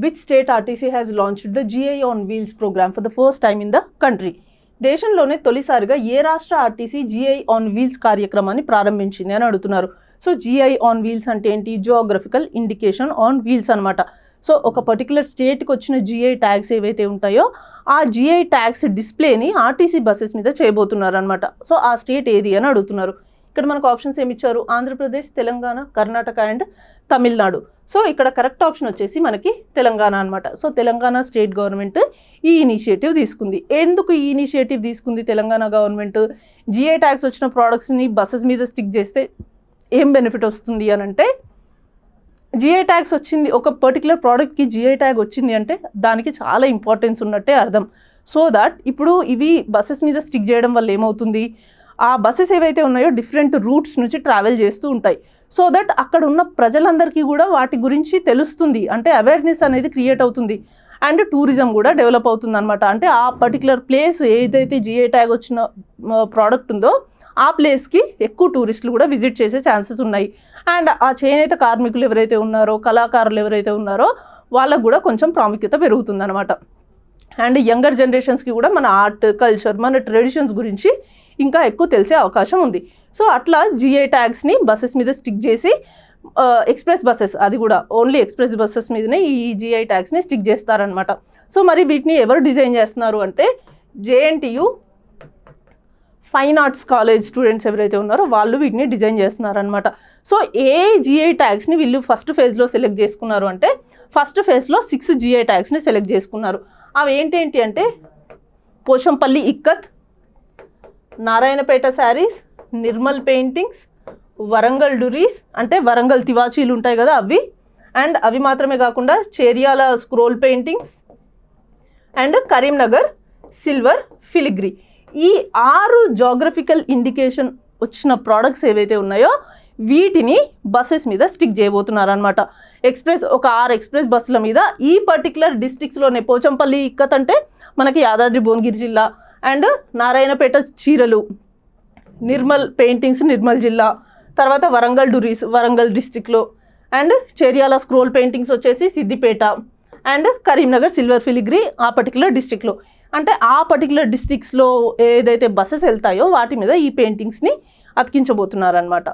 Which state RTC has launched the GI on Wheels program for the first time in the country? దేశంలోనే తొలిసారిగా ఏ రాష్ట్ర RTC GI on wheels కార్యక్రమాన్ని ప్రారంభించింది అని అడుగుతున్నారు. సో జిఐ ఆన్ వీల్స్ అంటే ఏంటి? జియోగ్రఫికల్ ఇండికేషన్ ఆన్ వీల్స్ అనమాట. సో ఒక పర్టికులర్ స్టేట్కి వచ్చిన జిఐ ట్యాగ్స్ ఏవైతే ఉంటాయో ఆ జిఐ ట్యాగ్స్ డిస్ప్లేని ఆర్టీసీ బస్సెస్ మీద చేయబోతున్నారు అనమాట. సో ఆ స్టేట్ ఏది అని అడుగుతున్నారు. ఇక్కడ మనకు ఆప్షన్స్ ఏమి ఇచ్చారు? ఆంధ్రప్రదేశ్, తెలంగాణ, కర్ణాటక అండ్ తమిళనాడు. సో ఇక్కడ కరెక్ట్ ఆప్షన్ వచ్చేసి మనకి తెలంగాణ అనమాట. సో తెలంగాణ స్టేట్ గవర్నమెంట్ ఈ ఇనిషియేటివ్ తీసుకుంది. ఎందుకు ఈ ఇనిషియేటివ్ తీసుకుంది తెలంగాణ గవర్నమెంట్? జిఐ ట్యాగ్స్ వచ్చిన ప్రోడక్ట్స్ని బస్సెస్ మీద స్టిక్ చేస్తే ఏం బెనిఫిట్ వస్తుంది అని అంటే, జిఐ ట్యాగ్స్ వచ్చింది, ఒక పర్టికులర్ ప్రోడక్ట్కి జిఐ ట్యాగ్ వచ్చింది అంటే దానికి చాలా ఇంపార్టెన్స్ ఉన్నట్టే అర్థం. సో దట్ ఇప్పుడు ఇవి బస్సెస్ మీద స్టిక్ చేయడం వల్ల ఏమవుతుంది, ఆ బస్సెస్ ఏవైతే ఉన్నాయో డిఫరెంట్ రూట్స్ నుంచి ట్రావెల్ చేస్తూ ఉంటాయి. సో దట్ అక్కడ ఉన్న ప్రజలందరికీ కూడా వాటి గురించి తెలుస్తుంది, అంటే అవేర్నెస్ అనేది క్రియేట్ అవుతుంది అండ్ టూరిజం కూడా డెవలప్ అవుతుంది అనమాట. అంటే ఆ పర్టికులర్ ప్లేస్ ఏదైతే జిఐ ట్యాగ్ వచ్చిన ప్రోడక్ట్ ఉందో ఆ ప్లేస్కి ఎక్కువ టూరిస్టులు కూడా విజిట్ చేసే ఛాన్సెస్ ఉన్నాయి. అండ్ ఆ చేనేత కార్మికులు ఎవరైతే ఉన్నారో, కళాకారులు ఎవరైతే ఉన్నారో వాళ్ళకు కూడా కొంచెం ప్రాముఖ్యత పెరుగుతుంది అనమాట. అండ్ యంగర్ జనరేషన్స్కి కూడా మన ఆర్ట్, కల్చర్, మన ట్రెడిషన్స్ గురించి ఇంకా ఎక్కువ తెలిసే అవకాశం ఉంది. సో అట్లా జిఐ ట్యాగ్స్ని బస్సెస్ మీద స్టిక్ చేసి ఎక్స్ప్రెస్ బస్సెస్, అది కూడా ఓన్లీ ఎక్స్ప్రెస్ బస్సెస్ మీదనే ఈ జిఐ ట్యాగ్స్ని స్టిక్ చేస్తారనమాట. సో మరి వీటిని ఎవరు డిజైన్ చేస్తున్నారు అంటే JNTU fine arts college students ఎవరైతే ఉన్నారో వాళ్ళు వీటిని డిజైన్ చేస్తున్నారనమాట. సో ఏ జిఐ ట్యాగ్స్ని వీళ్ళు ఫస్ట్ ఫేజ్లో సెలెక్ట్ చేసుకున్నారు అంటే, ఫస్ట్ ఫేజ్లో 6 జిఐ ట్యాగ్స్ని సెలెక్ట్ చేసుకున్నారు. అవి ఏంటి అంటే పోచంపల్లి ఇక్కత్, నారాయణపేట శారీస్, నిర్మల్ పెయింటింగ్స్, వరంగల్ డురీస్ అంటే వరంగల్ తివాచీలు ఉంటాయి కదా అవి, అండ్ అవి మాత్రమే కాకుండా Cheriyal scroll paintings and Karimnagar silver filigree. ఈ 6 జోగ్రఫికల్ ఇండికేషన్ వచ్చిన ప్రోడక్ట్స్ ఏవైతే ఉన్నాయో వీటిని బస్సెస్ మీద స్టిక్ చేయబోతున్నారు అనమాట. ఒక 6 ఎక్స్ప్రెస్ బస్సుల మీద ఈ పర్టికులర్ డిస్ట్రిక్ట్స్లోనే, పోచంపల్లి ఇక్కత్ అంటే మనకి యాదాద్రి భువనగిరి జిల్లా, అండ్ నారాయణపేట చీరలు, నిర్మల్ పెయింటింగ్స్ నిర్మల్ జిల్లా, తర్వాత వరంగల్ డురీస్ వరంగల్ డిస్ట్రిక్ట్లో, అండ్ చేర్యాల స్క్రోల్ పెయింటింగ్స్ వచ్చేసి Siddipet, and Karimnagar silver filigree ఆ పర్టికులర్ డిస్ట్రిక్ట్లో. అంటే ఆ పర్టికులర్ డిస్ట్రిక్ట్స్లో ఏదైతే బస్సెస్ వెళ్తాయో వాటి మీద ఈ పెయింటింగ్స్ని అతికించబోతున్నారనమాట.